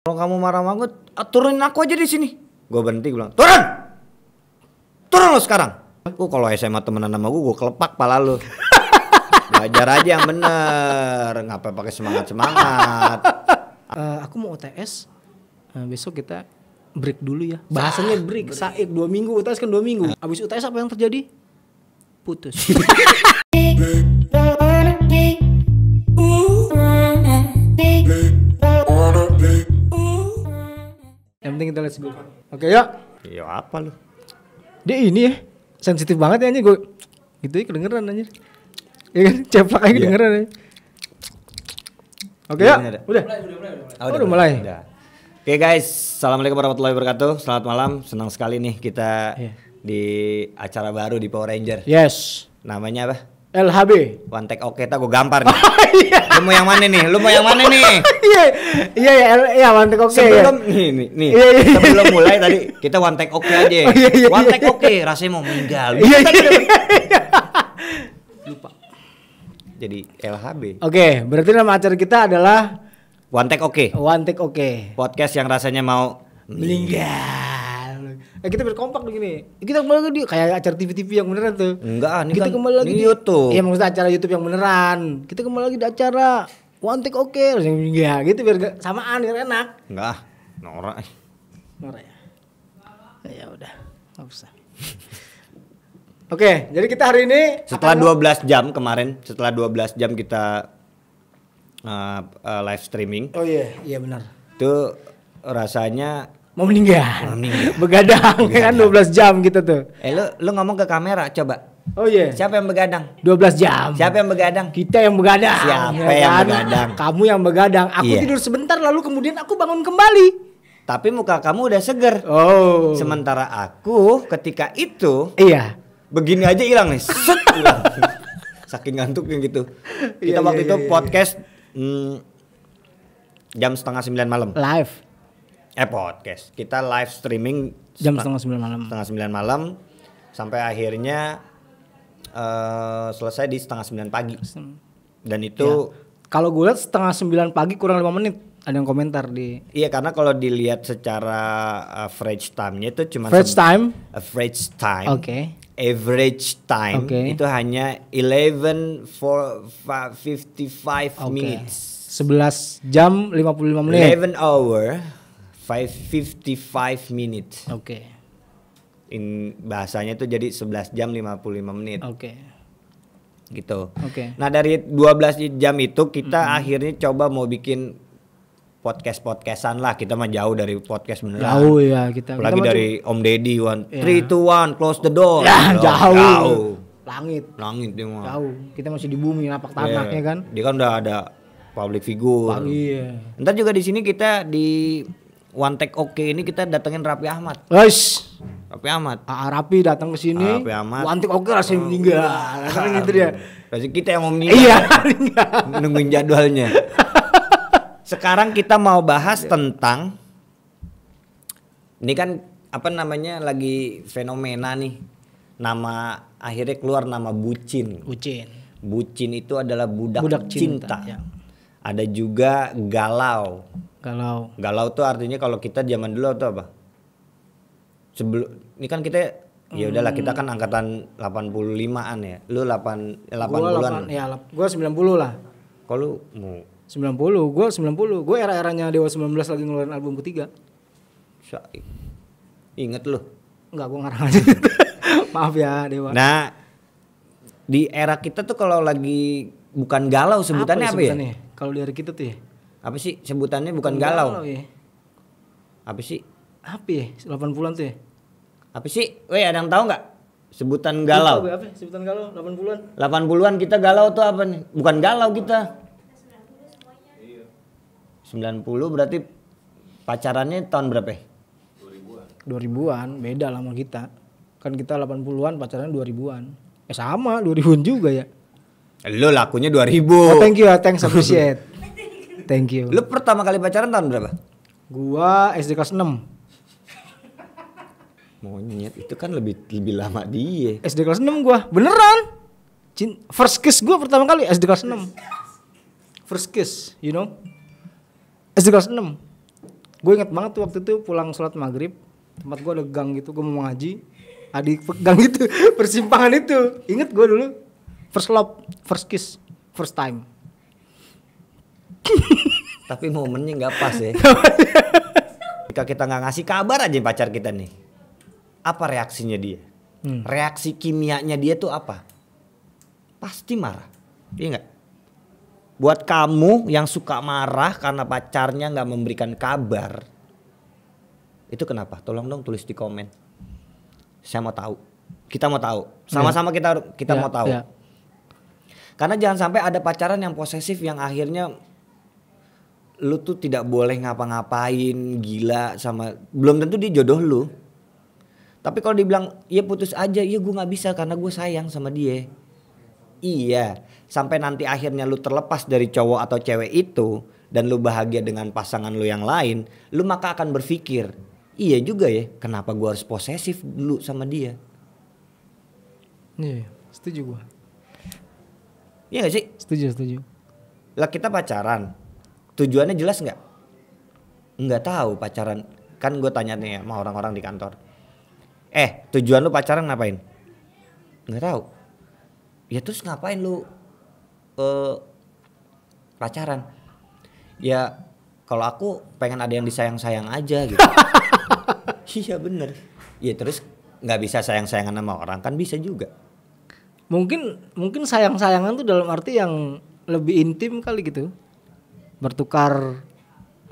Kalau kamu marah sama gue, turunin aku aja di sini. Gue berhenti, gue bilang, turun lo sekarang. Kalau SMA temenan sama gue kelepak pala lu. Belajar aja yang bener, ngapain pakai semangat. Aku mau UTS, besok kita break dulu ya. Bahasanya break, saik 2 minggu, UTS kan 2 minggu. Abis UTS apa yang terjadi? Putus. Yang penting kita let's go. Oke ya. Iya apa lu? Dia ini ya, sensitif banget ya anjir gue. Gitu ya kedengeran anjir. Iya kan, ceplak aja kedengeran ya. Oke ya, udah. Udah mulai. Udah. Oke guys, assalamualaikum warahmatullahi wabarakatuh. Selamat malam, senang sekali nih kita di acara baru di Power Ranger. Yes. Namanya apa? LHB. One Take Oke, gue gampar nih. Lu mau yang mana nih? Iya, One Take Oke. Sebelum nih. Sebelum mulai tadi kita One Take Oke aja. One Take Oke, rasanya mau meninggal. Lupa. Jadi LHB. Oke, berarti nama acara kita adalah One Take Oke. One Take Oke. Podcast yang rasanya mau meninggal. Kita berkompak begini. Kita kembali lagi di kayak acara TV-TV yang beneran tuh. Enggak, ini kita kan kembali lagi di YouTube. Iya, maksudnya acara YouTube yang beneran. Kita kembali lagi di acara One Take Oke, rasanya meninggal gitu biar gak samaan, biar enak. Enggak, norak ya. Ya udah, enggak usah. Oke, jadi kita hari ini setelah 12 jam kemarin, setelah 12 jam kita live streaming. Oh iya benar. Itu rasanya mau meninggal. Begadang kan 12 jam gitu tuh. Lu ngomong ke kamera coba. Oh iya. Siapa yang begadang? 12 jam. Siapa yang begadang? Kita yang begadang. Siapa yang begadang? Kamu yang begadang. Aku tidur sebentar lalu kemudian aku bangun kembali. Tapi muka kamu udah seger. Oh. Sementara aku ketika itu begini aja hilang nih. Set, hilang. Saking ngantuknya gitu. Kita waktu itu podcast jam 8:30 malam. Live. Podcast. Kita live streaming jam 8:30 malam. 8:30 malam sampai akhirnya selesai di 8:30 pagi. Dan itu kalau gue lihat 8:30 pagi kurang 5 menit. Ada yang komentar di. Iya, karena kalau dilihat secara average time-nya itu cuma average time. Oke. Average time itu hanya 11:55 minutes. 11 jam 55 menit. 11 hour 5:55 minutes. Oke. Bahasanya tuh jadi 11 jam 55 menit. Oke. Gitu. Oke. Nah, dari 12 jam itu kita akhirnya coba mau bikin podcastan lah. Kita mah jauh dari podcast beneran. Jauh ya kita. Apalagi dari Om Deddy 3, 2, 1 close the door. Ya, jauh. Langit dia mah. Jauh. Kita masih di bumi napak tanah ya kan. Dia kan udah ada public figure. Iya. Ntar juga di sini kita di One Take Oke ini kita datengin Raffi Ahmad. Raffi Ahmad. Raffi datang ke sini. Raffi Ahmad. One Take Oke rasanya meninggal. Kan gitu dia. Berarti kita yang mau meninggal. Iya. Nungguin jadwalnya. Sekarang kita mau bahas tentang ini kan apa namanya lagi fenomena nih. Akhirnya keluar nama bucin. Bucin itu adalah budak cinta. Ya. Ada juga galau. Galau tuh artinya kalau kita zaman dulu tuh apa? Ini kan kita ya udahlah kita kan angkatan 85-an ya. Lu 80-an. Gua 90 lah. Kalau mau 90, gue 90. Gue era-eranya Dewa 19 lagi ngeluarin album ketiga. Ingat lu? Enggak, gue ngarang aja. Maaf ya Dewa. Nah, di era kita tuh kalau lagi bukan galau sebutannya apa ya? Kalau di era kita tuh ya? Apa sih sebutannya bukan galau? Ya. Apa sih? Apa ya? 80-an tuh ya? Apa sih? Ada yang tahu nggak? Sebutan galau. Apa sebutan galau 80-an? 80-an kita galau tuh apa nih? Bukan galau kita. 90 berarti pacarannya tahun berapa? 2000-an, beda lah sama kita. Kan kita 80-an pacarannya 2000-an. Sama 2000-an juga ya. Lu lakunya 2000. Thank you, thanks appreciate. Thank you. Lu pertama kali pacaran tahun berapa? Gua SD kelas 6. Monyet, itu kan lebih lama dia. SD kelas 6 gua, beneran. First kiss gua pertama kali SD kelas 6. First kiss, you know. SD kelas 6. Gue inget banget tuh waktu itu pulang sholat maghrib, tempat gue ada gang gitu, gue mau ngaji, adik gang itu, persimpangan itu, inget gue dulu, first love, first kiss, first time. Tapi momennya nggak pas ya. Jika kita nggak ngasih kabar aja pacar kita nih, apa reaksinya dia? Reaksi kimianya dia tuh apa? Pasti marah, iya nggak? Buat kamu yang suka marah karena pacarnya nggak memberikan kabar, itu kenapa? Tolong dong tulis di komen. Saya mau tahu. Kita mau tahu. Sama-sama kita mau tahu. Ya. Karena jangan sampai ada pacaran yang posesif yang akhirnya lu tuh tidak boleh ngapa-ngapain, gila sama, belum tentu dia jodoh lu. Tapi kalau dibilang ya putus aja, ya gue nggak bisa karena gue sayang sama dia. Iya, sampai nanti akhirnya lu terlepas dari cowok atau cewek itu dan lu bahagia dengan pasangan lu yang lain, lu maka akan berpikir, iya juga ya, kenapa gua harus posesif dulu sama dia? Iya, setuju gua. Iya gak sih? Setuju. Lah kita pacaran, tujuannya jelas nggak? Nggak tahu pacaran, kan gue tanya nih sama orang-orang di kantor. Tujuan lu pacaran ngapain? Nggak tahu. Ya terus ngapain lu pacaran? Ya kalau aku pengen ada yang disayang-sayang aja gitu. Iya bener. Ya terus nggak bisa sayang-sayangan sama orang kan bisa juga. Mungkin sayang-sayangan tuh dalam arti yang lebih intim kali gitu. Bertukar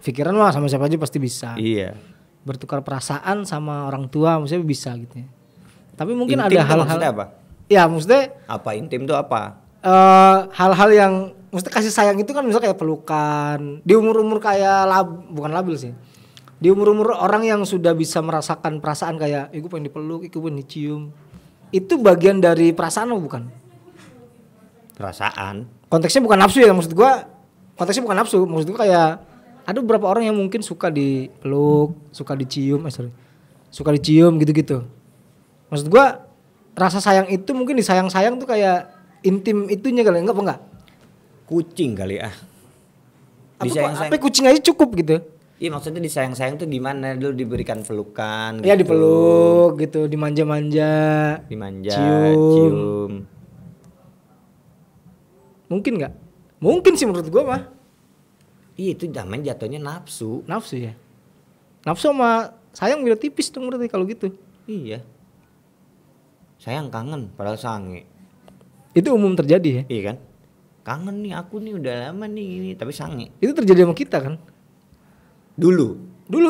pikiran mah sama siapa aja pasti bisa. Iya. Bertukar perasaan sama orang tua maksudnya bisa gitu ya. Tapi mungkin intim ada hal-hal. Maksudnya apa? Ya maksudnya. Apa intim tuh apa? Hal-hal yang maksudnya kasih sayang itu kan misalnya kayak pelukan. Di umur-umur kayak bukan labil sih. Di umur-umur orang yang sudah bisa merasakan perasaan kayak gue pengen dipeluk, gue pengen dicium. Itu bagian dari perasaan lo bukan? Perasaan. Konteksnya bukan nafsu ya maksud gua. Konteksnya bukan nafsu, maksud gua kayak ada beberapa orang yang mungkin suka dipeluk, suka dicium, suka dicium gitu-gitu. Maksud gua rasa sayang itu mungkin disayang-sayang tuh kayak intim itunya kali enggak? Kucing kali ah. Apa kucing aja cukup gitu. Iya maksudnya disayang-sayang tuh gimana? Dulu diberikan pelukan ya gitu. Dipeluk gitu, dimanja-manja, cium. Mungkin nggak? Mungkin sih menurut gua mah. Iya itu namanya jatuhnya nafsu. Nafsu ya. Nafsu sama sayang beda tipis dong berarti kalau gitu. Iya. Sayang kangen padahal sange. Itu umum terjadi ya. Iya kan? Kangen nih aku nih udah lama nih ini tapi sange. Itu terjadi sama kita kan? Dulu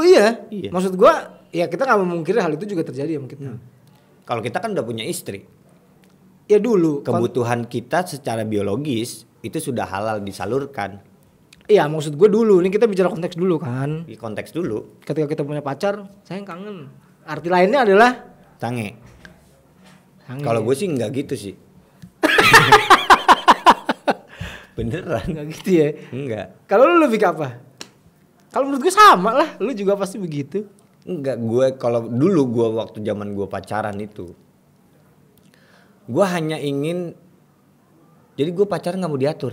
iya. Maksud gua ya kita nggak memungkiri hal itu juga terjadi sama kita. Kalau kita kan udah punya istri. Ya dulu. Kebutuhan kita secara biologis itu sudah halal disalurkan. Iya maksud gua dulu. Ini kita bicara konteks dulu kan. Di konteks dulu. Ketika kita punya pacar, sayang kangen. Arti lainnya adalah sange. Kalau gue sih nggak gitu sih. Beneran. Nggak gitu ya? Enggak. Kalau lu lebih ke apa? Kalau menurut gue sama lah, lu juga pasti begitu. Enggak, kalau dulu gue waktu zaman gue pacaran itu, gue hanya ingin, jadi gue pacaran nggak mau diatur.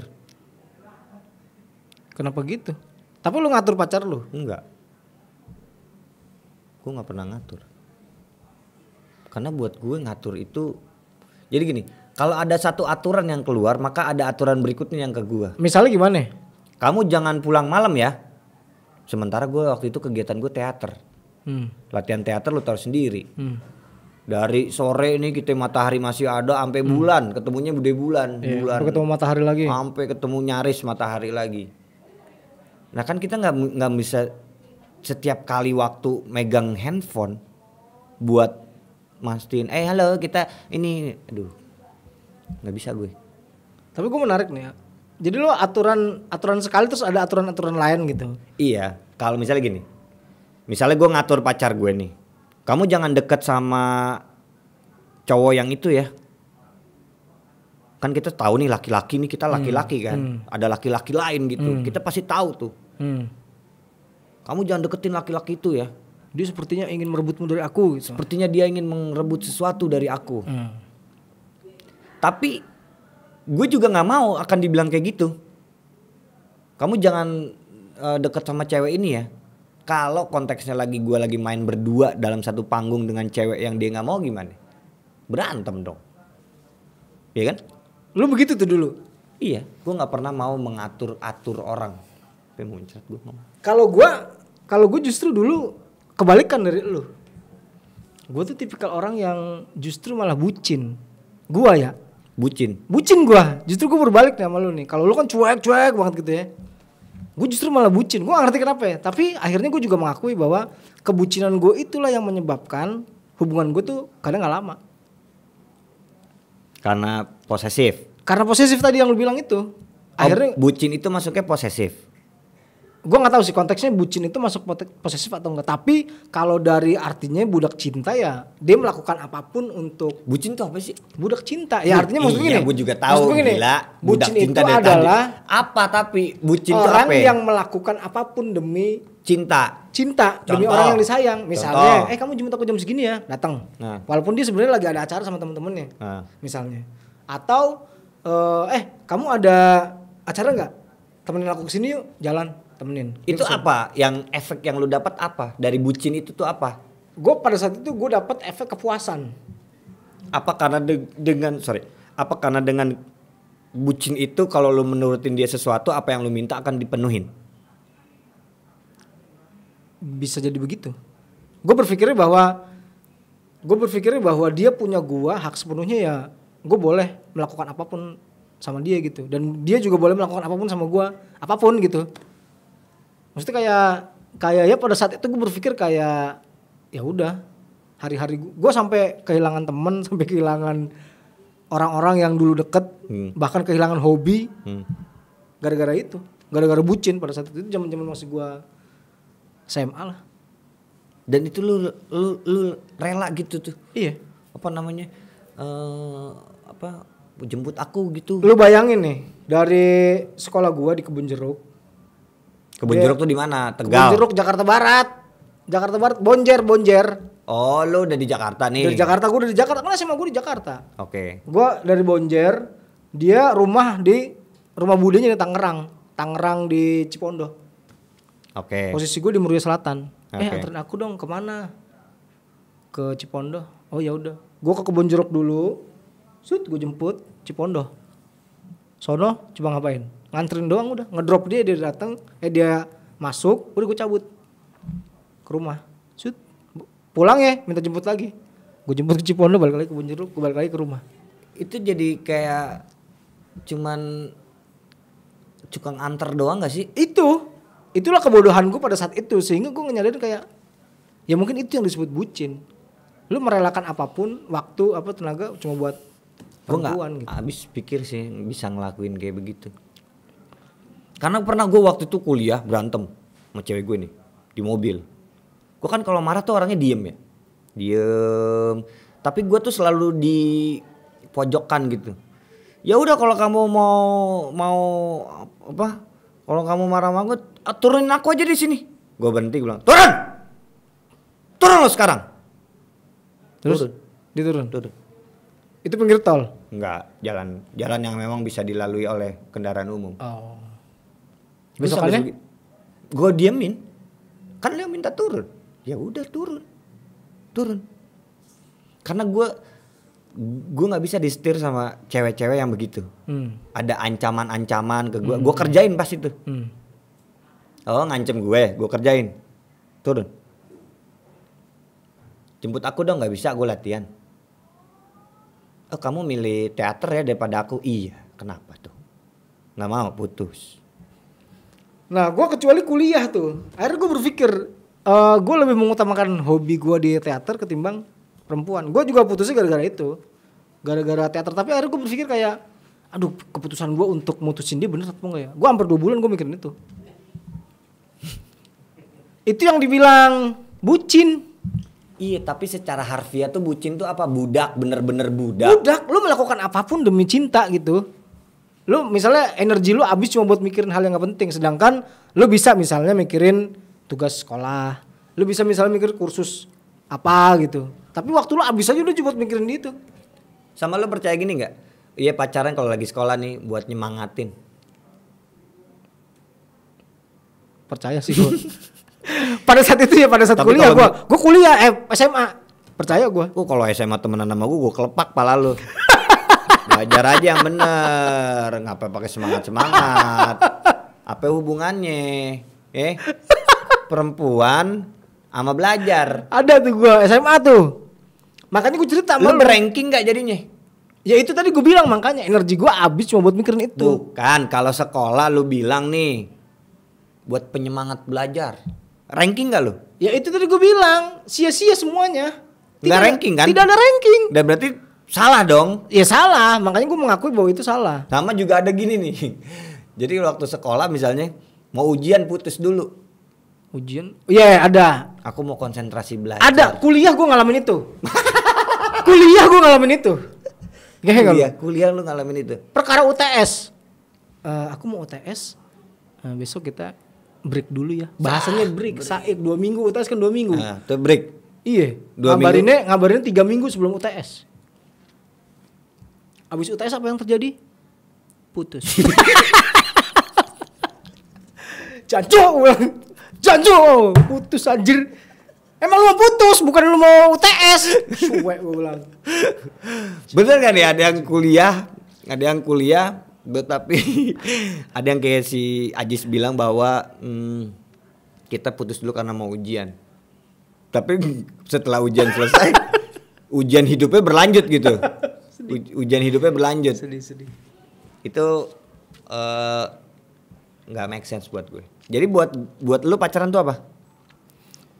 Kenapa gitu? Tapi lu ngatur pacar lu? Enggak, gue nggak pernah ngatur. Karena buat gue ngatur itu, jadi gini, kalau ada satu aturan yang keluar, maka ada aturan berikutnya yang ke gue. Misalnya gimana? Kamu jangan pulang malam ya. Sementara gue waktu itu kegiatan gue teater. Latihan teater lu tahu sendiri. Dari sore ini kita matahari masih ada sampai bulan, ketemunya bude bulan. Sampai ketemu matahari lagi. Sampai ketemu nyaris matahari lagi. Nah kan kita nggak bisa setiap kali waktu megang handphone buat mastiin. Halo kita ini, aduh nggak bisa gue. Tapi gue menarik nih ya. Jadi lo aturan sekali terus ada aturan lain gitu. Iya, kalau misalnya gini. Misalnya gue ngatur pacar gue nih. Kamu jangan deket sama cowok yang itu ya. Kan kita tahu nih laki-laki nih, kita laki-laki kan. Ada laki-laki lain gitu. Kita pasti tahu tuh. Kamu jangan deketin laki-laki itu ya. Dia sepertinya ingin merebutmu dari aku gitu. Sepertinya dia ingin merebut sesuatu dari aku. Tapi gue juga nggak mau akan dibilang kayak gitu. Kamu jangan deket sama cewek ini ya. Kalau konteksnya gue lagi main berdua dalam satu panggung dengan cewek yang dia nggak mau gimana? Berantem dong. Iya kan? Lu begitu tuh dulu. Iya, gue nggak pernah mau mengatur orang. Muncrat gue mau. Kalau gue justru dulu kebalikan dari lu. Gue tuh tipikal orang yang justru malah bucin. Gua ya. Bucin gue. Justru gue berbalik nih sama lu nih. Kalau lu kan cuek banget gitu ya. Gue justru malah bucin. Gue gak ngerti kenapa ya. Tapi akhirnya gue juga mengakui bahwa kebucinan gue itulah yang menyebabkan hubungan gue tuh kadang gak lama. Karena posesif. Karena posesif tadi yang lu bilang itu. Akhirnya bucin itu masuknya posesif. Gue nggak tahu sih konteksnya bucin itu masuk posesif atau enggak. Tapi kalau dari artinya budak cinta ya dia melakukan apapun untuk. Bucin itu apa sih? Budak cinta. Ya artinya maksudnya gini. Iya, gue juga tahu. Gila. Bucin itu adalah tadi. Apa tapi bucin itu orang apa? Yang melakukan apapun demi cinta. Demi orang yang disayang. Misalnya, kamu jemput aku jam segini ya, datang. Nah. Walaupun dia sebenarnya lagi ada acara sama temen-temennya. Nah. Misalnya. Atau kamu ada acara nggak? Temenin aku kesini yuk, jalan. Temenin. Itu apa? Yang efek yang lu dapat apa? Dari bucin itu tuh apa? Gue pada saat itu gue dapat efek kepuasan. Apa karena Apa karena dengan bucin itu kalau lu menurutin dia sesuatu apa yang lu minta akan dipenuhin? Bisa jadi begitu. Gue berpikirnya bahwa dia punya hak sepenuhnya ya. Gue boleh melakukan apapun sama dia gitu. Dan dia juga boleh melakukan apapun sama gue, apapun gitu. Maksudnya kayak ya pada saat itu gue berpikir kayak ya udah hari-hari gue sampai kehilangan temen, sampai kehilangan orang-orang yang dulu deket, bahkan kehilangan hobi gara-gara itu, gara-gara bucin pada saat itu zaman-zaman masih gue SMA lah. Dan itu lu rela gitu tuh? Iya. Apa namanya? Jemput aku gitu. Lu bayangin nih dari sekolah gue di Kebun Jeruk. Kebun Jeruk tuh di mana? Tegal. Kebun Jeruk Jakarta Barat, Bonjer. Oh, lu udah di Jakarta nih. Dari Jakarta, gue udah di Jakarta. Kan SMA gue di Jakarta. Oke. Gue dari Bonjer, dia rumah budenya di Tangerang di Cipondo. Oke. Posisi gue di Muria Selatan. Okay. Anterin aku dong kemana? Ke Cipondo. Oh ya udah. Gue ke Kebun Jeruk dulu. Gue jemput Cipondo. Sono coba ngapain? Nganterin doang udah, ngedrop dia datang, dia masuk, udah gue cabut ke rumah. Pulang ya, minta jemput lagi. Gue jemput ke Cipondo, balik lagi ke Kebun Jeruk, gue balik lagi ke rumah. Itu jadi kayak cuman tukang antar doang gak sih? Itulah kebodohan gue pada saat itu, sehingga gue nyadarin kayak ya mungkin itu yang disebut bucin. Lu merelakan apapun, waktu, tenaga cuma buat perempuan gitu. Gue gak habis pikir sih bisa ngelakuin kayak begitu. Karena pernah gue waktu itu kuliah berantem sama cewek gue nih di mobil. Gue kan kalau marah tuh orangnya diem. Tapi gue tuh selalu di pojokan gitu. Ya udah kalau kamu mau kalau kamu marah sama gue, turunin aku aja di sini. Gue berhenti, gue bilang turun lo sekarang. Terus turun. Itu pinggir tol? Enggak, jalan yang memang bisa dilalui oleh kendaraan umum. Oh. Besokannya gue diemin, kan dia minta turun, ya udah turun, karena gue nggak bisa disetir sama cewek-cewek yang begitu. Ada ancaman ke gue kerjain pas itu. Oh ngancem gue kerjain, turun, jemput aku dong, nggak bisa, gue latihan. Oh kamu milih teater ya daripada aku? Iya, kenapa tuh? Nggak mau, putus. Nah gue kecuali kuliah tuh, akhirnya gue berpikir gue lebih mengutamakan hobi gue di teater ketimbang perempuan. Gue juga putusnya gara-gara itu, gara-gara teater. Tapi akhirnya gue berpikir kayak, aduh keputusan gue untuk mutusin dia bener atau enggak ya. Gue hampir 2 bulan gue mikirin itu. Itu yang dibilang bucin. Iya tapi secara harfiah tuh bucin tuh apa? Budak, bener-bener budak. Lu melakukan apapun demi cinta gitu. Lu misalnya energi lu habis cuma buat mikirin hal yang gak penting. Sedangkan lu bisa misalnya mikirin tugas sekolah. Lu bisa misalnya mikir kursus apa gitu. Tapi waktu lu habis aja udah cuma buat mikirin itu. Sama lu percaya gini gak? Iya pacaran kalau lagi sekolah nih buat nyemangatin. Percaya sih gue. Pada saat itu ya, pada saat Tapi kuliah kalau gue kuliah SMA. Percaya gue. Kalau SMA temenan sama gue kelepak pala lu. Belajar aja yang bener, ngapa pakai semangat. Apa hubungannya? Perempuan sama belajar. Ada tuh gue SMA tuh. Makanya gue cerita sama Lu ranking gak jadinya? Ya itu tadi gue bilang, makanya energi gue habis cuma buat mikirin itu. Bukan, kalau sekolah lu bilang nih buat penyemangat belajar. Ranking gak lu? Ya itu tadi gue bilang, sia-sia semuanya. Nggak ranking kan? Tidak ada ranking. Dan berarti salah dong. Ya salah, makanya gue mengakui bahwa itu salah. Sama juga ada gini nih. Jadi waktu sekolah misalnya mau ujian putus dulu. Ujian? Iya ada. Aku mau konsentrasi belajar. Ada, kuliah gue ngalamin itu. Kuliah lu ngalamin itu. Perkara UTS. Aku mau UTS. Besok kita break dulu ya. Bahasanya break. Saik 2 minggu, UTS kan 2 minggu. Nah, itu break. Iya. 2 minggu. Ngabarinnya 3 minggu sebelum UTS. Abis UTS apa yang terjadi? Putus. Janjo, putus anjir. Emang lu mau putus, bukan lu mau UTS. Suwe gue bilang. Bener kan ya, ada yang kuliah, tapi ada yang kayak si Ajis bilang bahwa kita putus dulu karena mau ujian. Tapi setelah ujian selesai, ujian hidupnya berlanjut gitu. Ujian hidupnya berlanjut. Sedih. Itu nggak make sense buat gue. Jadi buat lu pacaran tuh apa?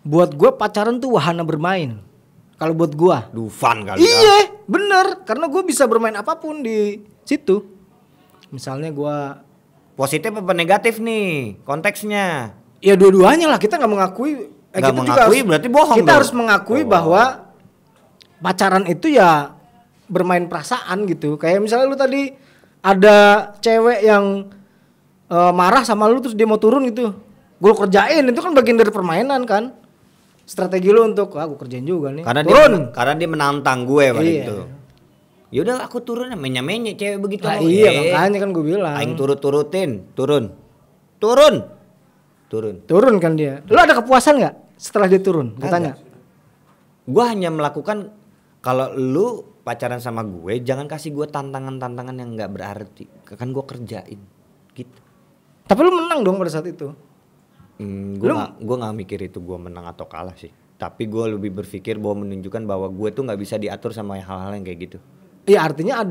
Buat gue pacaran tuh wahana bermain. Kalau buat gue. Fun kali. Iya, bener. Karena gue bisa bermain apapun di situ. Misalnya gue. Positif apa negatif nih konteksnya? Ya dua-duanya lah. Kita nggak mengakui. Nggak mengakui berarti bohong. Kita harus mengakui bahwa pacaran itu ya bermain perasaan gitu. Kayak misalnya lu tadi ada cewek yang marah sama lu terus dia mau turun gitu. Gue kerjain, itu kan bagian dari permainan kan. Strategi lu untuk gue kerjain juga nih. Karena dia menantang gue pada iya. itu. Ya udah aku turun, menye cewek begitu. Iya makanya kan gue bilang. Aing turutin, turun kan dia. Lu ada kepuasan nggak setelah dia turun? Gue tanya. Gue hanya melakukan, kalau lu pacaran sama gue jangan kasih gue tantangan yang nggak berarti. Kan gue kerjain gitu. Tapi lu menang dong pada saat itu. Gue nggak mikir itu gue menang atau kalah sih. Tapi gue lebih berpikir bahwa menunjukkan bahwa gue tuh nggak bisa diatur sama hal-hal yang kayak gitu. Iya artinya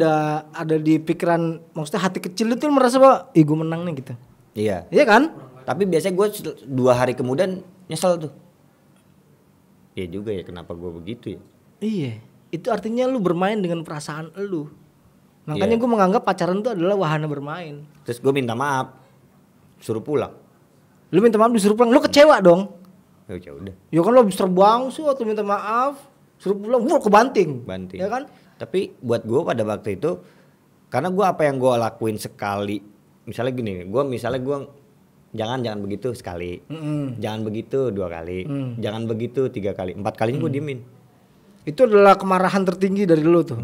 ada di pikiran, maksudnya hati kecil itu merasa bahwa gue menang nih gitu. Iya. Iya kan? Tapi biasanya gue 2 hari kemudian nyesel tuh. Iya juga ya, kenapa gue begitu ya? Iya. Itu artinya lu bermain dengan perasaan lu. Makanya gue menganggap pacaran itu adalah wahana bermain. Terus gue minta maaf, suruh pulang. Lu minta maaf disuruh pulang, lu kecewa dong. Ya udah. Ya kan lu habis terbang waktu minta maaf, suruh pulang, kebanting. Ya kan? Tapi buat gue pada waktu itu, karena gue apa yang gue lakuin sekali, misalnya gini, gue jangan begitu sekali, jangan begitu 2 kali, jangan begitu 3 kali, 4 kalinya gue diemin. Itu adalah kemarahan tertinggi dari lu tuh.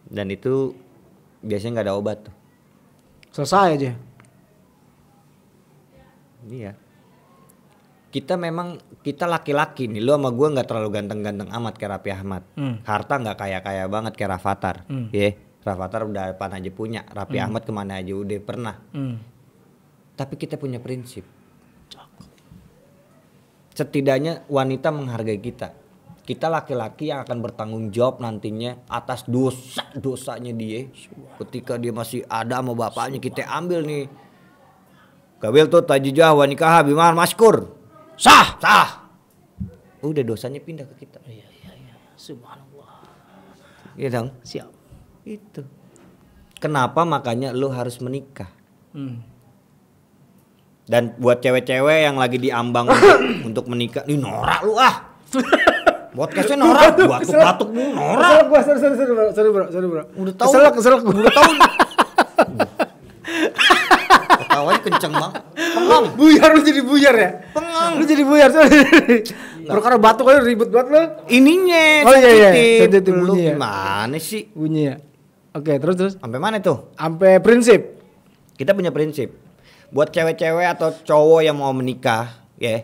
Dan itu biasanya nggak ada obat tuh. Selesai aja. Iya. Kita laki-laki nih, lu sama gue nggak terlalu ganteng-ganteng amat kayak Raffi Ahmad. Harta nggak kaya-kaya banget kayak Rafathar. Rafathar udah apa aja punya, Raffi Ahmad kemana aja udah pernah. Tapi kita punya prinsip. Setidaknya wanita menghargai kita. Kita laki-laki yang akan bertanggung jawab nantinya atas dosanya dia. Ketika dia masih ada sama bapaknya, kita ambil nih. Kabil tuh tajijah wa nikah biman maskur. Sah. Udah dosanya pindah ke kita. Iya. Subhanallah. Iya dong. Siap. Itu. Kenapa makanya lu harus menikah? Dan buat cewek-cewek yang lagi diambang untuk menikah, nih norak lu ah. Podcastnya norak, batuk-batuk lu norak. Sorry bro. Udah tahu. Keselak gua. Udah tahu. Ketawanya kenceng banget. Pengang. Buyar lu jadi buyar ya? Pengang. Lu jadi buyar. Perkara batuk aja ribet banget lu. Ininya sensitif lu bunyi ya. Gimana sih? Bunyi ya. Oke, terus. Sampai mana tuh? Sampai prinsip. Kita punya prinsip. Buat cewek-cewek atau cowok yang mau menikah, ya,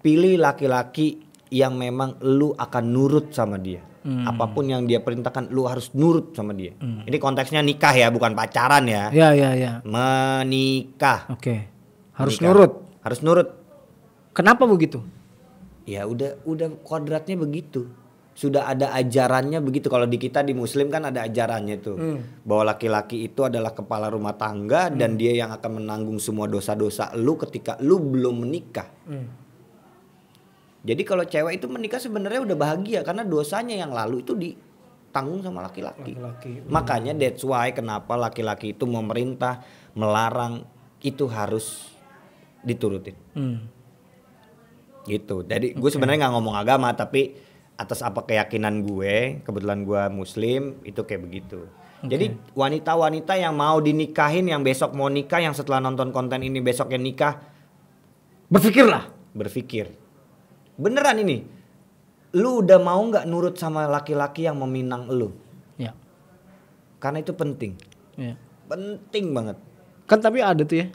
pilih laki-laki yang memang lu akan nurut sama dia. Apapun yang dia perintahkan, lu harus nurut sama dia. Ini konteksnya nikah ya, bukan pacaran ya. Ya. Menikah. Oke. Harus Menikah. nurut. Harus nurut. Kenapa begitu? Ya udah kodratnya begitu. Sudah ada ajarannya begitu. Kalau di kita di Muslim kan ada ajarannya tuh. Bahwa laki-laki itu adalah kepala rumah tangga dan dia yang akan menanggung semua dosa-dosa lu ketika lu belum menikah. Jadi kalau cewek itu menikah sebenarnya udah bahagia karena dosanya yang lalu itu ditanggung sama laki-laki. Makanya that's why kenapa laki-laki itu memerintah, melarang itu harus diturutin. Gitu. Jadi gue sebenarnya nggak ngomong agama tapi atas apa keyakinan gue, kebetulan gue Muslim itu kayak begitu. Jadi wanita-wanita yang mau dinikahin, yang besok mau nikah, yang setelah nonton konten ini besoknya nikah, berpikir. Beneran ini, lu udah mau nggak nurut sama laki-laki yang meminang lu? Ya. Karena itu penting. Ya. Penting banget. Kan tapi ada tuh ya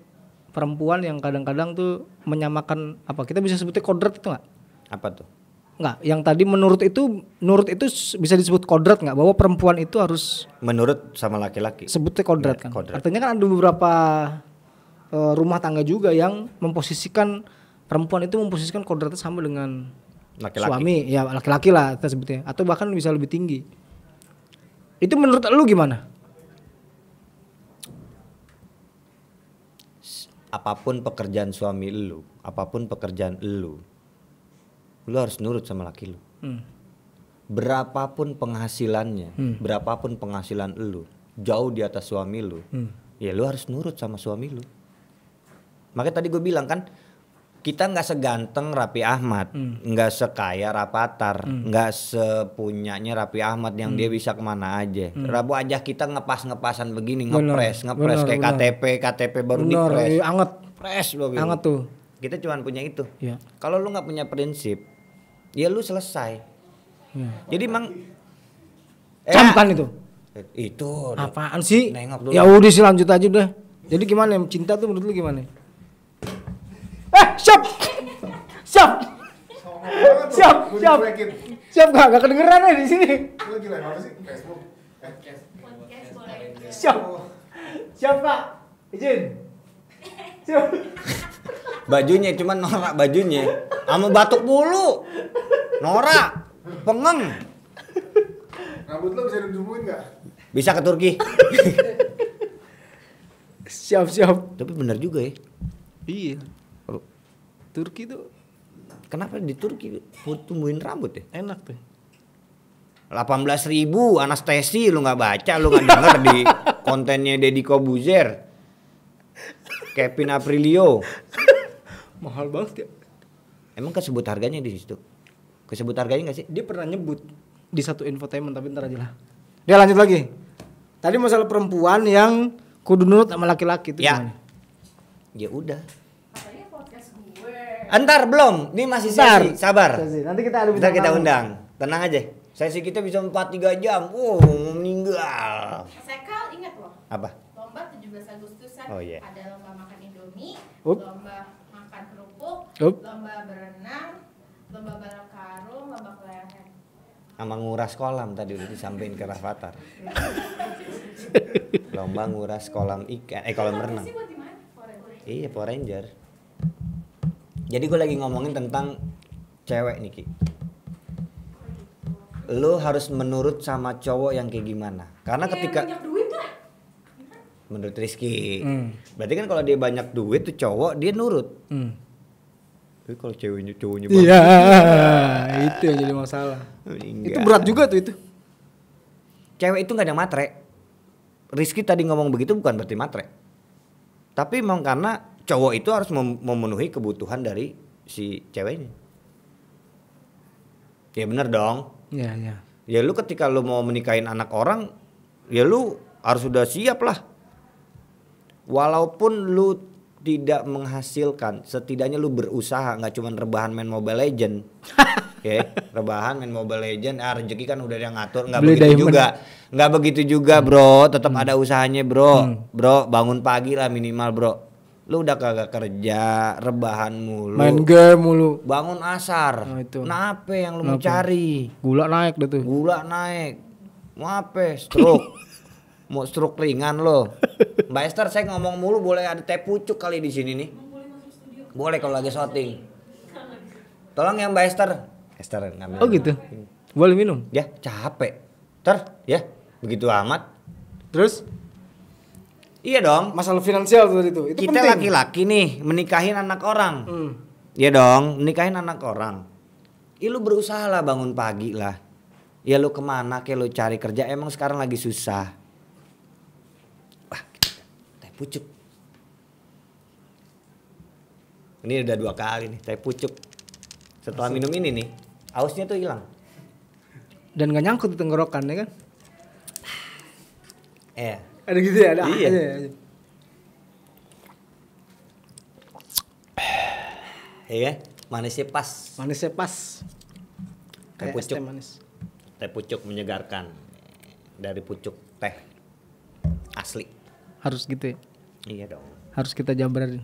perempuan yang kadang-kadang tuh menyamakan apa kita bisa sebutnya kodrat itu nggak? Apa tuh? Nggak, yang tadi nurut itu bisa disebut kodrat nggak? Bahwa perempuan itu harus menurut sama laki-laki. Sebutnya kodrat Ya, kan. kodrat. Artinya kan ada beberapa rumah tangga juga yang memposisikan perempuan itu memposisikan kodratnya sama dengan Laki-laki. suami, ya laki-laki lah kita sebutnya, atau bahkan bisa lebih tinggi. Itu menurut lu gimana? Apapun pekerjaan suami lu, apapun pekerjaan lu harus nurut sama laki lu. Berapapun penghasilannya, berapapun penghasilan lu jauh di atas suami lu, ya lu harus nurut sama suami lu. Makanya tadi gue bilang kan, kita nggak seganteng Raffi Ahmad, nggak sekaya Rapatar, nggak sepunyanya Raffi Ahmad yang dia bisa kemana aja. Rabu aja kita ngepas-ngepasan begini, ngepres kayak KTP baru dipres. Anget. Pres loh gitu. Anget tuh. Kita cuma punya itu. Ya. Kalau lu nggak punya prinsip, ya lu selesai. Ya. Jadi mang Camkan itu. Itu. Apaan sih? Nengok dulu. Ya udah sih lanjut aja udah. Jadi gimana cinta tuh menurut lu gimana? Siap. Siap gak kedengeran ya di sini. Lagi live apa sih? Facebook. Siap Kak. Izin. Siap. Bajunya cuman norak bajunya. Sama batuk mulu. Norak. Pengeng. Rambut lo bisa dijumpuin nggak? Bisa ke Turki. Siap. Tapi benar juga ya. Iya. Turki tuh Kenapa di Turki tumbuhin rambut ya? enak tuh. 18.000 anestesi lu nggak baca, lu nggak denger di kontennya Deddy Kobuzer, Kevin Aprilio. Mahal banget ya. Emang kesebut harganya di situ? Kesebut harganya nggak sih? Dia pernah nyebut di satu infotainment tapi ntar aja lah. Dia lanjut lagi. Tadi masalah perempuan yang kudu nurut sama laki-laki itu Ya. gimana? Ya udah. Entar belum, ini masih Bentar. sesi, sabar. Nanti kita ada Ntar kita tamu. undang, tenang aja. Sesi kita bisa 4-3 jam, meninggal. Sekal ingat loh, Apa? lomba 17 Agustusan Oh, iya. ada lomba makan Indomie, Up. lomba makan kerupuk, Up. lomba berenang, lomba balap karung, lomba kelereng. Sama nguras kolam tadi udah disampaikan ke Rafathar. Lomba nguras kolam ikan, kolam renang. Sih buat di mana? Forever. Iya, Power Ranger. Jadi gue lagi ngomongin tentang cewek nih Ki. Lu harus menurut sama cowok yang kayak gimana? Karena ketika banyak duit lah. menurut Rizky, berarti kan kalau dia banyak duit tuh cowok dia nurut. Tapi kalau cowoknya Iya, itu yang jadi masalah. Enggak. Itu berat juga tuh itu. Cewek itu nggak ada matre. Rizky tadi ngomong begitu bukan berarti matre. Tapi memang karena cowok itu harus memenuhi kebutuhan dari si ceweknya. Ya bener dong. Iya. Ya lu ketika lu mau menikahin anak orang, ya lu harus sudah siap lah. Walaupun lu tidak menghasilkan, setidaknya lu berusaha, nggak cuma rebahan main Mobile Legend. Ya, rebahan main Mobile Legend, rezeki kan udah dia ngatur, nggak Beli begitu diamond. juga. Nggak begitu juga, Bro. Tetap ada usahanya, Bro. Bro, bangun pagi lah minimal, Bro. Lu udah kagak kerja, rebahan mulu. Main game mulu. Bangun asar. Nah, itu. Nah, apa yang lu mau Kenapa? cari? Gula naik dah tuh. Gula naik. Mau apa? Stroke. Mau stroke ringan lo. Mbak Esther, saya ngomong mulu, boleh ada teh pucuk kali di sini nih. Boleh kalau lagi syuting. Tolong ya Mbak Esther. Esther ngambil. Oh gitu. Boleh minum. Ya, capek. Ya, begitu amat. Terus Iya dong. masalah finansial tuh itu. Itu Kita penting. laki-laki nih menikahin anak orang. Hmm. Iya dong, menikahin anak orang. Lu berusaha lah bangun pagi lah. Ya lu kemana kayak lu cari kerja, emang sekarang lagi susah. Wah, teh pucuk. Ini udah 2 kali nih teh pucuk. Setelah minum ini nih, hausnya tuh hilang. Dan gak nyangkut di tenggorokan ya kan? Ada gitu ya, ada Iya. aja. Iya, manisnya pas. Manisnya pas. Teh Kayak es pucuk. teh manis. Teh pucuk menyegarkan. Dari pucuk teh asli. Harus gitu ya. Iya dong. Harus kita jabarin.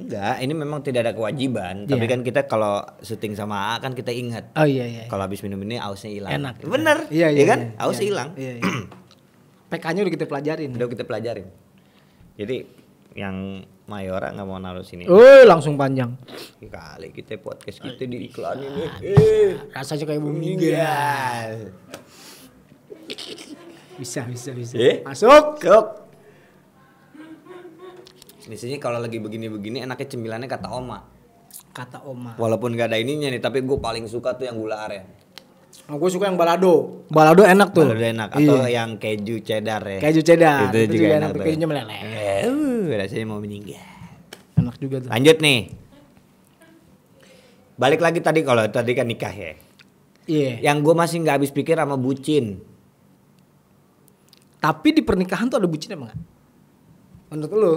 Enggak, ini memang tidak ada kewajiban. Iya. Tapi kan kita kalau syuting sama A kan kita ingat. Oh iya. Kalau habis minum ini ausnya hilang. Enak. Bener. Iya kan? iya. Ausnya Iya. hilang. Iya. PK-nya udah kita pelajarin. Udah kita pelajarin. Jadi yang Mayora nggak mau naruh sini. Langsung panjang. Kali kita podcast kita diiklanin nih. Rasanya kayak bumi Meninggal. Bisa. Masuk. Biasanya kalau lagi begini-begini enaknya cemilannya kata Oma. Kata Oma. Walaupun gak ada ininya nih, tapi gue paling suka tuh yang gula aren. Gue suka yang balado. Balado enak tuh. Balado enak atau yang keju cheddar ya. Keju cheddar. Itu juga enak tuh. tuh. Kejunya meleleh. Rasanya mau meninggal. Enak juga tuh. Lanjut nih. Balik lagi tadi kalau tadi kan nikah ya. Iya. Yang gue masih nggak habis pikir sama bucin. Tapi di pernikahan tuh ada bucin emang nggak? Menurut lu?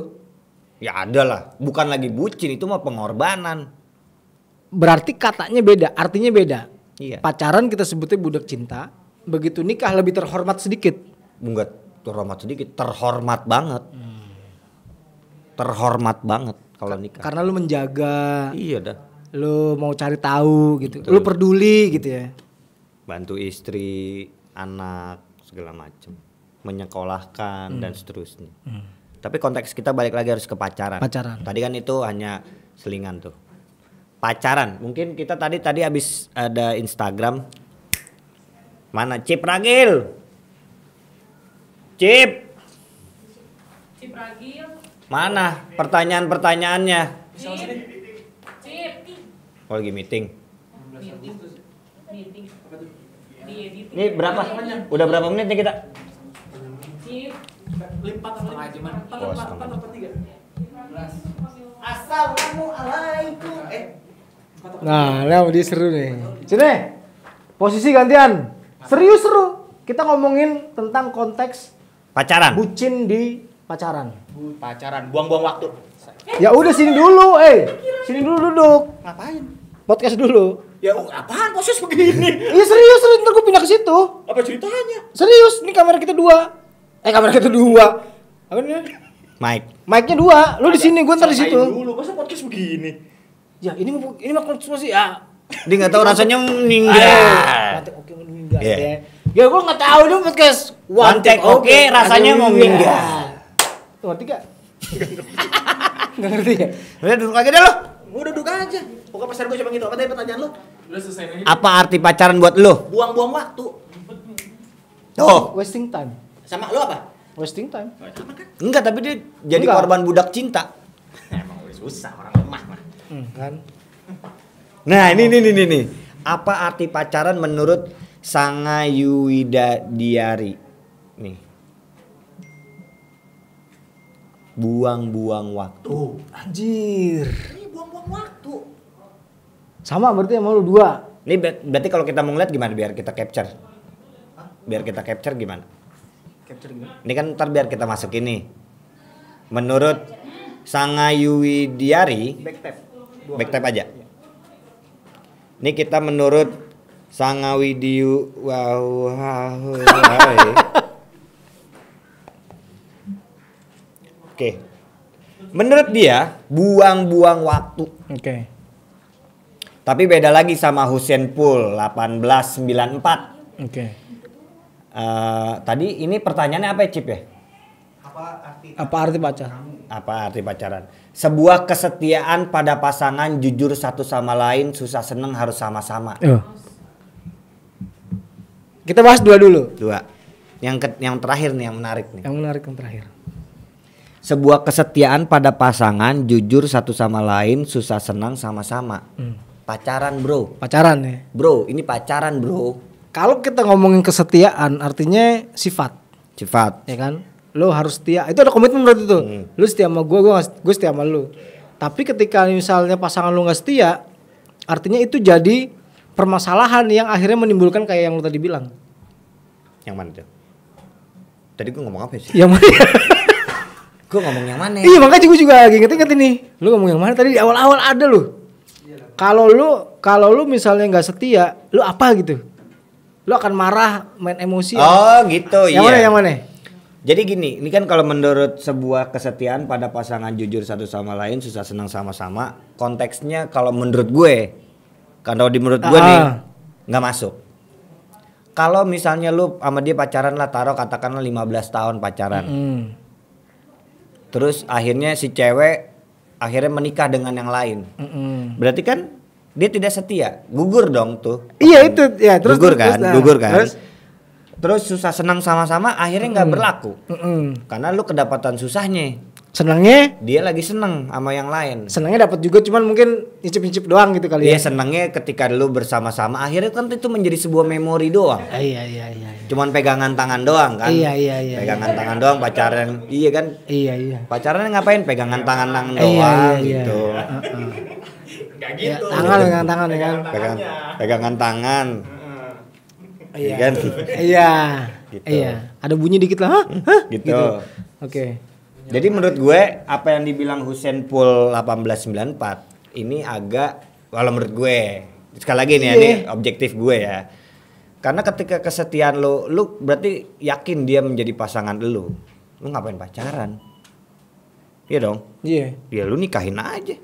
Ya ada lah. Bukan lagi bucin, itu mah pengorbanan. Berarti katanya beda, artinya beda. Iya. Pacaran kita sebutnya budak cinta. Begitu nikah lebih terhormat sedikit. Enggak terhormat sedikit, terhormat banget. Terhormat banget kalau nikah. Karena lu menjaga, Iya dah. lu mau cari tahu gitu. Betul. Lu peduli gitu ya. Bantu istri, anak, segala macam. Menyekolahkan dan seterusnya. Tapi konteks kita balik lagi harus ke pacaran. Pacaran. Tadi kan itu hanya selingan tuh. Pacaran. Mungkin kita tadi habis ada Instagram. Mana Cip Ragil? Cip. Cip Ragil. Mana pertanyaan-pertanyaannya? Cip. Oh lagi meeting. Meeting. Diedit. Ini berapa? Udah berapa menit nih kita? Cip. Oh, setengah. Nah, dia seru nih. Sini. Posisi gantian. Serius seru. Kita ngomongin tentang konteks Pacaran. bucin di pacaran. Pacaran, buang-buang waktu. Ya udah sini dulu, sini dulu duduk. Ngapain? Podcast dulu. Ya apaan proses begini? Iya serius, ntar gue pindah ke situ. Apa ceritanya? Serius, ini kamera kita dua. Kamera kita dua. Apa nih? Mike. Mic-nya dua. Lu di sini, gue ntar di situ. Dulu, masa podcast begini? Ya ini mah konsultasi ya. Dia nggak tahu rasanya meninggal. Mati oke meninggal Iya. ya. Ya gue nggak tahu dong podcast. One take oke, rasanya mau meninggal. Tuh, ngerti gak? Nggak ngerti ya? Udah duduk lagi deh lo. Udah duduk aja. Pokoknya pasar gue cuma gitu. Apa tadi pertanyaan lu? Apa arti pacaran buat lo? Buang-buang waktu. Tuh. Wasting time. Sama lu apa? Wasting time. Enggak, tapi dia jadi Enggak. korban budak cinta. Emang udah susah orang lemah mah. Kan? Nah, ini. Apa arti pacaran menurut Sangayuwida Diari? Nih. Buang-buang waktu. Anjir. Ini buang-buang waktu. Sama berarti sama lu dua. Ini berarti kalau kita mau ngeliat gimana biar kita capture? Biar kita capture gimana? Capture gimana? Ini kan ntar biar kita masuk ini. Menurut Sangayuwidiari, back tap aja. Ini kita menurut Sangawidiu Oke. Menurut dia buang-buang waktu. Oke. Tapi beda lagi sama Usain Bolt 1894. Oke. Tadi ini pertanyaannya apa ya, Cip ya? Apa arti pacaran? Apa arti pacaran? Sebuah kesetiaan pada pasangan, jujur satu sama lain, susah seneng harus sama-sama. Kita bahas dua dulu. Dua. Yang terakhir nih yang menarik nih. Yang menarik yang terakhir. Sebuah kesetiaan pada pasangan, jujur satu sama lain, susah senang sama-sama. Pacaran, bro. Pacaran ya. Bro, ini pacaran, bro. Kalau kita ngomongin kesetiaan artinya sifat, Sifat. ya kan? Lo harus setia. Itu ada komitmen berarti tuh. Lo setia sama gue setia sama lo. Tapi ketika misalnya pasangan lo nggak setia, artinya itu jadi permasalahan yang akhirnya menimbulkan kayak yang lo tadi bilang. Yang mana tuh? Tadi gue ngomong apa sih? Yang mana? Gue ngomong yang mana? Iya makanya gue juga lagi inget ini. Lo ngomong yang mana tadi di awal-awal ada lo. Kalau lu misalnya nggak setia, lu apa gitu? Lu akan marah, main emosi. Oh gitu, yang iya. Yang mana? Jadi gini, ini kan kalau menurut sebuah kesetiaan pada pasangan jujur satu sama lain, susah senang sama-sama. Konteksnya kalau menurut gue, menurut gue nih nggak masuk. Kalau misalnya lu sama dia pacaran lah, taruh katakanlah 15 tahun pacaran. Terus akhirnya si cewek akhirnya menikah dengan yang lain. Berarti kan dia tidak setia, gugur dong tuh. Iya itu, ya terus gugur kan. Terus susah senang sama-sama akhirnya nggak berlaku. Karena lu kedapatan susahnya. Senangnya? Dia lagi seneng sama yang lain. Senangnya dapat juga, cuman mungkin nyicip-nyicip doang gitu kali ya. Iya, senangnya ketika lu bersama-sama akhirnya kan itu menjadi sebuah memori doang. Iya. Cuman pegangan tangan doang kan. Iya. Pegangan tangan doang pacaran. Iya kan? Iya. Pacaran ngapain? Pegangan tangan doang gitu. Gak gitu. Pegangan tangan ya kan. Pegangan tangan. Iya kan? Iya. Gitu. Iya. Ada bunyi dikit lah. Hah? Gitu. Oke. Jadi menurut gue apa yang dibilang Usain Bolt 1894 ini agak, kalau menurut gue sekali lagi nih ini objektif gue ya. Karena ketika kesetiaan lu berarti yakin dia menjadi pasangan lu ngapain pacaran? Iya dong. Iya. Ya lu nikahin aja.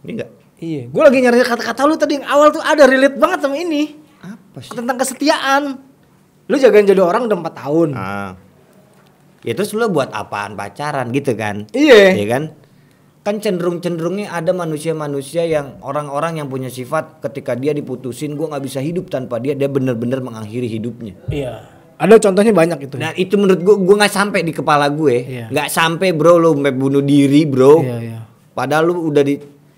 Ini enggak? Iya. Gue lagi nyari kata-kata lu tadi yang awal tuh ada relate banget sama ini. Apa sih? Tentang kesetiaan. Lu jagain jodoh orang udah 4 tahun. Ya terus lu buat apaan pacaran gitu kan? Iya. Iya kan? Kan cenderungnya ada manusia-manusia yang orang-orang yang punya sifat ketika dia diputusin gue nggak bisa hidup tanpa dia bener-bener mengakhiri hidupnya. Iya. Ada contohnya banyak itu. Nah itu menurut gue nggak sampai di kepala gue, Iya. nggak sampai bro lu sampai bunuh diri bro. Iya. Padahal lu udah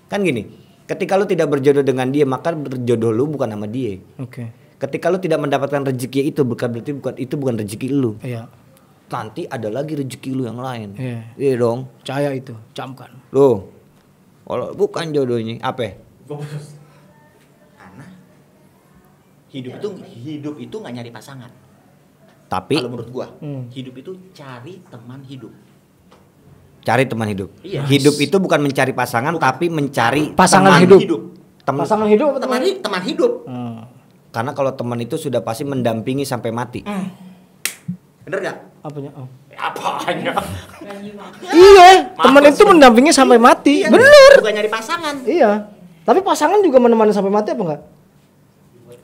kan gini, ketika lu tidak berjodoh dengan dia maka berjodoh lu bukan sama dia. Oke. Ketika lu tidak mendapatkan rezeki itu berarti bukan rezeki lu. Iya. Nanti ada lagi rezeki lu yang lain. Iya dong. Percaya itu, camkan. Loh, kalau bukan jodohnya, apa? Karena hidup itu nggak nyari pasangan. Tapi Kalau menurut gua, hidup itu cari teman hidup. cari teman hidup. Iya. Hidup itu bukan mencari pasangan, tapi mencari Pasangan teman hidup. Pasangan hidup apa Teman hidup. Karena kalau teman itu sudah pasti mendampingi sampai mati. Bener gak? Apanya? Oh. Apanya? Iya, teman itu mendampingi sampai mati. Iya, Bener. Bukan nyari pasangan. Iya. Tapi pasangan juga menemani sampai mati apa enggak?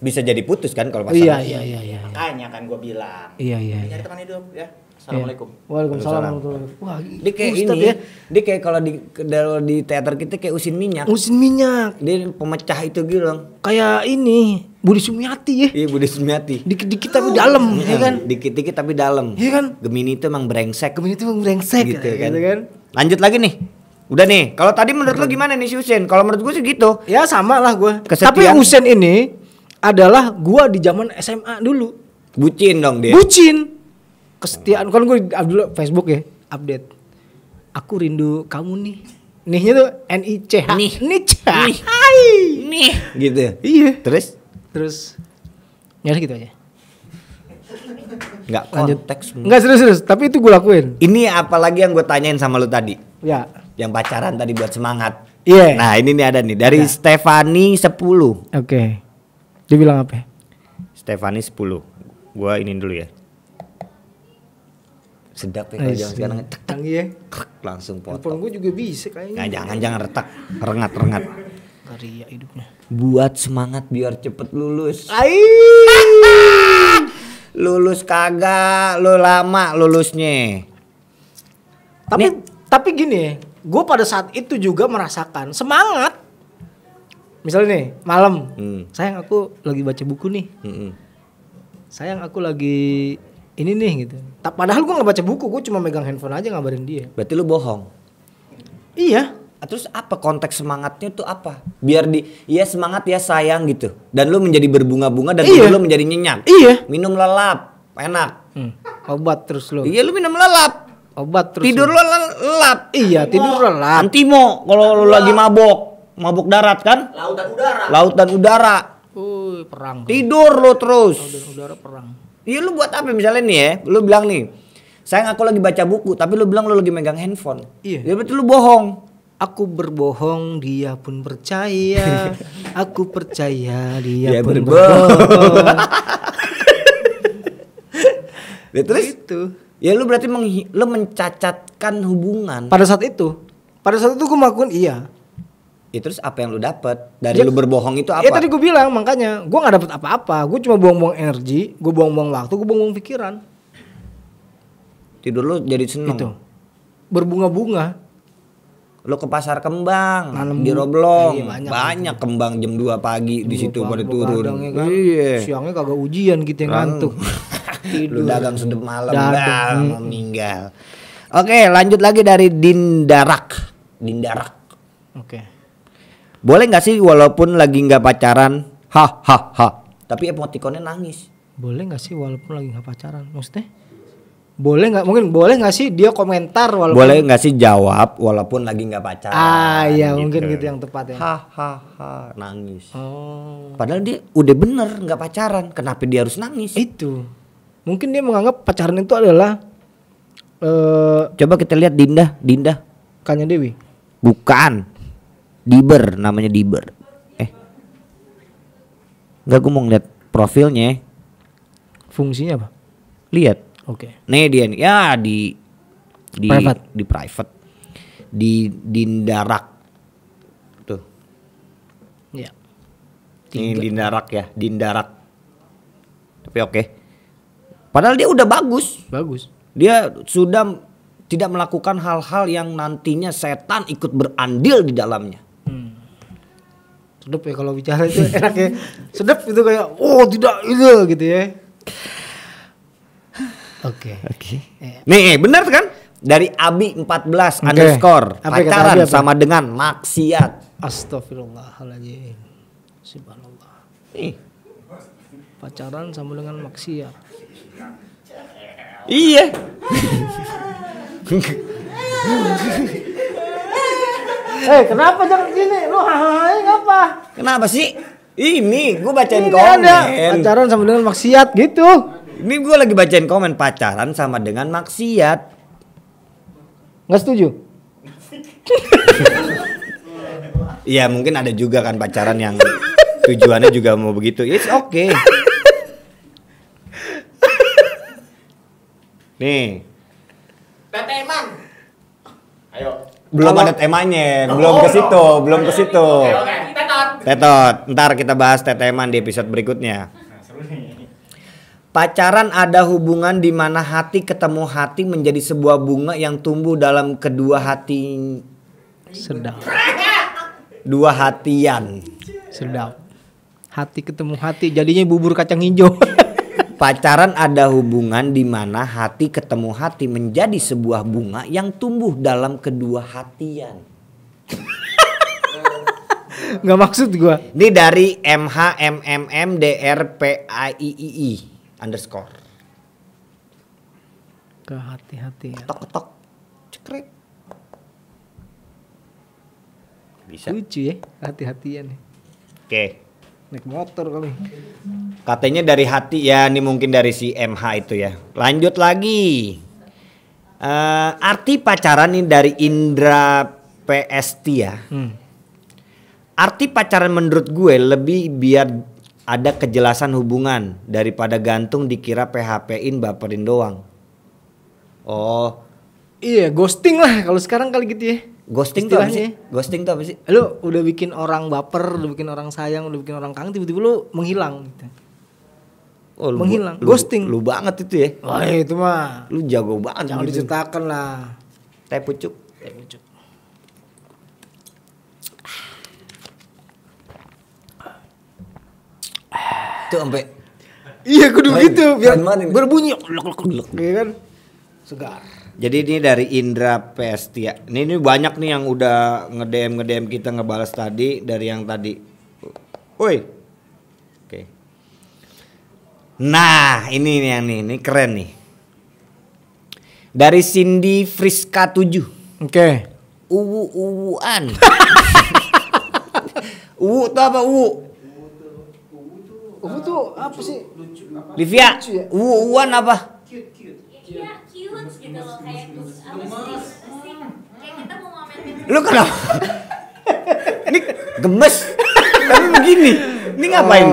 Bisa jadi putus kan kalau pasangan. Iya. Makanya kan gua bilang. Iya. Nyari teman hidup ya. Assalamualaikum. Waalaikumsalam warahmatullahi wabarakatuh. Wah, Dia kayak Ustadz ini, ya. dia kayak kalau di teater kita kayak usin minyak. Usin minyak. Dia pemecah itu gitu loh. Kayak ini Budi Sumiati ya. Iya Budi Sumiati. Dikit-dikit tapi dalam, ya kan? Dikit-dikit tapi dalam. Iya kan? Gemini itu emang brengsek. Gemini itu emang brengsek Gitu kan. gitu kan. Lanjut lagi nih. Udah nih. Kalau tadi menurut lu gimana nih si Usain? Kalau menurut gue sih gitu. Ya sama lah gue. Kesetiaan. Tapi Usain ini adalah gue di zaman SMA dulu. Bucin dong dia. Bucin. Kesetiaan kan gue dulu Facebook ya update. Aku rindu kamu nih. Nihnya tuh NICH. Nih. Hai. Nih. Gitu. Iya. Terus Ya gitu aja. nggak Lanjut. konteks. Enggak serius, tapi itu gue lakuin. Ini apalagi yang gue tanyain sama lu tadi. Ya. Yang pacaran tadi buat semangat. Iya. Nah ini nih ada nih. Dari Stefani 10. Oke. Dia bilang apa? Stefani 10. Gua ini dulu ya. Sedap ya kalau zaman sekarang tek, Canggih ya. krek, langsung Handphone potong. gue juga bisa kayaknya. Nah, jangan retak, rengat. Karya hidupnya. Buat semangat biar cepet lulus. Lulus kagak, lu lama lulusnya. Tapi gini ya, gue pada saat itu juga merasakan semangat. Misalnya nih malam, sayang aku lagi baca buku nih. Sayang aku lagi ini nih gitu. Padahal gue nggak baca buku, gue cuma megang handphone aja ngabarin dia. Berarti lu bohong. Iya. Terus apa konteks semangatnya tuh apa? Biar iya semangat ya sayang gitu. Dan lu menjadi berbunga-bunga dan tidur lu menjadi nyenyak. Iya. Minum lelap, enak. Obat terus lu. Iya lu minum lelap. Obat terus. Tidur lu lelap. Iya tidur lelap. Antimo kalau lu lagi mabok darat kan? Laut dan udara. Perang. Tidur lu terus. Laut dan udara perang. Iya lu buat apa misalnya nih ya? Lu bilang nih, sayang aku lagi baca buku, tapi lu bilang lu lagi megang handphone. Iya. Ya berarti lu bohong. Aku berbohong, dia pun percaya. Aku percaya, dia pun berbohong. Ya, terus Itu. ya lu berarti lu mencacatkan hubungan. Pada saat itu gue melakukan iya. Ya terus apa yang lu dapat dari lu berbohong itu apa? Ya tadi gue bilang makanya gue nggak dapet apa-apa. Gue cuma buang-buang energi, gue buang-buang waktu, gue buang-buang pikiran. Tidur lu jadi seneng. Itu berbunga-bunga. Lu ke pasar kembang, Nanam di Roblong, iya, banyak kembang jam 2 pagi di situ pada turun. Kadang, ya kan? Iya. Siangnya kagak ujian gitu yang ngantuk. Lu dagang sedep malam, Dagang. mau meninggal. Oke, lanjut lagi dari Dindarak. Oke. Boleh nggak sih walaupun lagi nggak pacaran, tapi emotikonnya nangis. Boleh nggak sih walaupun lagi nggak pacaran? Maksudnya? Boleh nggak? Mungkin boleh nggak sih dia komentar walaupun? Boleh nggak sih jawab walaupun lagi nggak pacaran? Iya mungkin gitu yang tepat ya. Nangis. Oh. Padahal dia udah bener nggak pacaran, kenapa dia harus nangis? Itu. Mungkin dia menganggap pacaran itu adalah Coba kita lihat Dinda. Kanya Dewi. Bukan. Diber namanya Diber. Enggak, gue mau ngeliat profilnya. Fungsinya apa? Lihat. Oke. Nih dia nih. Ya di Private. Di private. Di Dindarak. Tuh. Iya. Ini Dindarak. Tapi oke. Padahal dia udah bagus. Dia sudah tidak melakukan hal-hal yang nantinya setan ikut berandil di dalamnya. Sedap ya kalau bicara itu enak ya. Sedap itu kayak tidak itu gitu ya. Oke. Nih benar kan? Dari Abi 14 underscore Apa kata pacaran Abi apa? sama dengan maksiat. Astagfirullahaladzim. Subhanallah. Nih. Pacaran sama dengan maksiat. Iya. Kenapa jangan gini? Lu ngapa? Kenapa sih? Ini gue bacain Ini komen. ada pacaran sama dengan maksiat gitu. Ini gue lagi bacain komen pacaran sama dengan maksiat. Nggak setuju? Iya mungkin ada juga kan pacaran yang tujuannya juga mau begitu. It's okay. Nih. Teteman. Ayo. Belum ada temanya, belum ke situ. Oke. Tetot, ntar kita bahas teteman di episode berikutnya. Pacaran ada hubungan di mana hati ketemu hati menjadi sebuah bunga yang tumbuh dalam kedua hati. Sedap. Dua hatian. Sedap. Hati ketemu hati jadinya bubur kacang hijau. Pacaran ada hubungan di mana hati ketemu hati menjadi sebuah bunga yang tumbuh dalam kedua hatian. Nggak maksud gua. Ini dari MHMMMDRPAIII underscore. Ke hati-hati. Ketok cekrek. Bisa. Lucu ya hati-hatian. Oke. Naik motor kali. Katanya dari hati ya, ini mungkin dari si MH itu ya. Lanjut lagi. Arti pacaran ini dari Indra PST ya. Arti pacaran menurut gue lebih biar ada kejelasan hubungan daripada gantung dikira PHP-in baperin doang. Oh, Iya, ghosting lah kalau sekarang kali gitu ya. ghosting tuh apa Istilahnya. sih? Ghosting tuh apa sih? Lu udah bikin orang baper, udah bikin orang sayang, udah bikin orang kangen, tiba-tiba lu menghilang gitu. Oh, Menghilang, ghosting. Lu banget itu ya. Wah, itu mah Lu jago banget. jangan gitu. diceritakan lah. Teh pucuk. Itu sampai Iya, kudu Main, gitu biar main ini. berbunyi lek ya kan. Segar. jadi ini dari Indra Pestia. Ini banyak nih yang udah nge-DM kita ngebalas tadi dari yang tadi. Woi. Oke. Nah, ini nih yang ini keren nih. Dari Cindy Friska 7. Oke. Uwu-uwuan. Uwu tuh apa uwu? Tuh apa sih? Livia, uwu-uwuan apa? Iya, cute gitu loh kayak apa sih? Kayak kita mau ngamen Lu kenapa? Ini gemes. Tapi begini. Ini ngapain?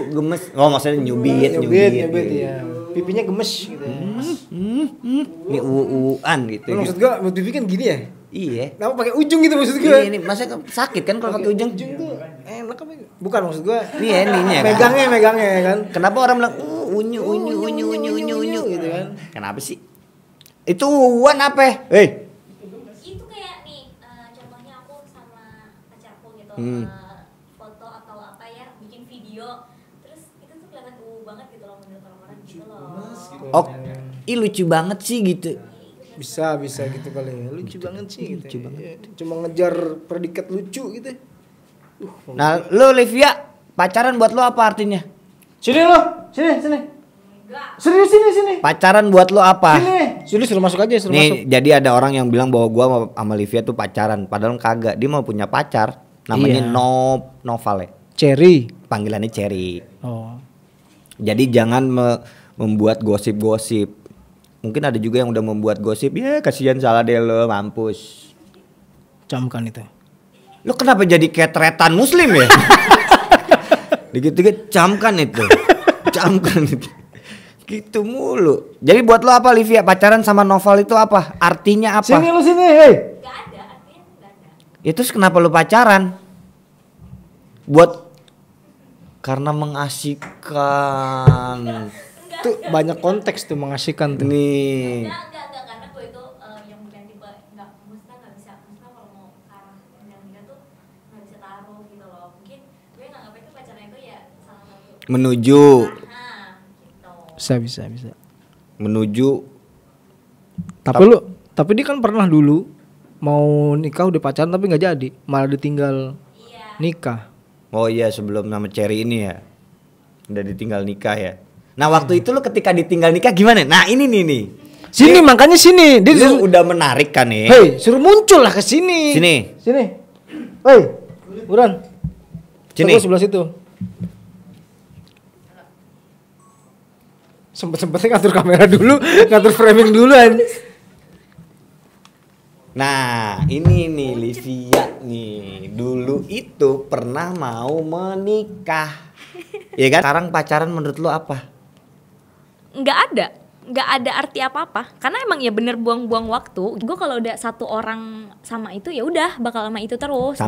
Gemes. Oh, maksudnya nyubit ya. Pipinya gemes gitu. Ini uwu-uwuan gitu. Maksud gua mau pipi kan gini ya? Iya. Kenapa pakai ujung gitu maksud gua? Ini masa sakit kan kalau pakai ujung? Ujung tuh enak apa? Bukan maksud gua. Ini ininya kan. Megangnya kan. Kenapa orang bilang unyu gitu kan. Kenapa sih? Itu uwuan apa? itu kayak nih contohnya aku sama pacarku gitu foto atau apa ya bikin video terus itu tuh kelihatan banget gitu loh menurut orang-orang gitu loh. Oh, lucu banget sih gitu. Bisa gitu kali ya. Lucu banget sih gitu. Lucu banget. Ya, cuma ngejar predikat lucu gitu. Nah, lu Livia, pacaran buat lu apa artinya? Sini lo, sini. Enggak. Serius sini. Pacaran buat lu apa? Sini suruh masuk aja, suruh masuk. Nih, jadi ada orang yang bilang bahwa gua sama Livia tuh pacaran, padahal kagak. Dia mau punya pacar, namanya Iya. Noval ya. Cherry. Panggilannya Cherry. Oh. Jadi jangan membuat gosip-gosip. Mungkin ada juga yang udah membuat gosip, ya kasihan salah deh lo, mampus. Camkan itu. Lo kenapa jadi kayak tretan muslim ya? Dikit-dikit camkan itu. Gitu mulu. Jadi buat lo apa Livia? Pacaran sama Noval itu apa? Artinya apa? Sini lo sini, hei. Enggak ada, artinya enggak ada. Ya terus kenapa lo pacaran? Buat karena mengasihkan. Tuh banyak konteks tuh mengasihkan tuh. Nih. Enggak karena gue itu yang bukan tipe enggak nggak bisa kalau mau ke arah yang nikah tuh nggak bisa taruh gitu loh. Mungkin gue nganggap itu pacarnya itu ya salah satu Menuju. gitu. Bisa. Menuju. Tapi dia kan pernah dulu mau nikah udah pacaran tapi nggak jadi, malah ditinggal Iya. nikah. Oh iya sebelum nama Cherry ini ya. Udah ditinggal nikah ya. Nah waktu itu lo ketika ditinggal nikah gimana? Nah ini nih. Sini makanya sini. Dia Lu udah menarik kan nih. hei, suruh muncul lah ke sini. Sini. Hei, Buran. Sini. Sebelah situ. Sempet-sempetnya ngatur kamera dulu, ngatur framing duluan. Nah ini nih Livia nih. Dulu itu pernah mau menikah. Iya kan? Sekarang pacaran menurut lo apa? nggak ada arti apa-apa karena emang ya bener buang-buang waktu. Gue kalau udah satu orang sama itu ya udah bakal sama itu terus.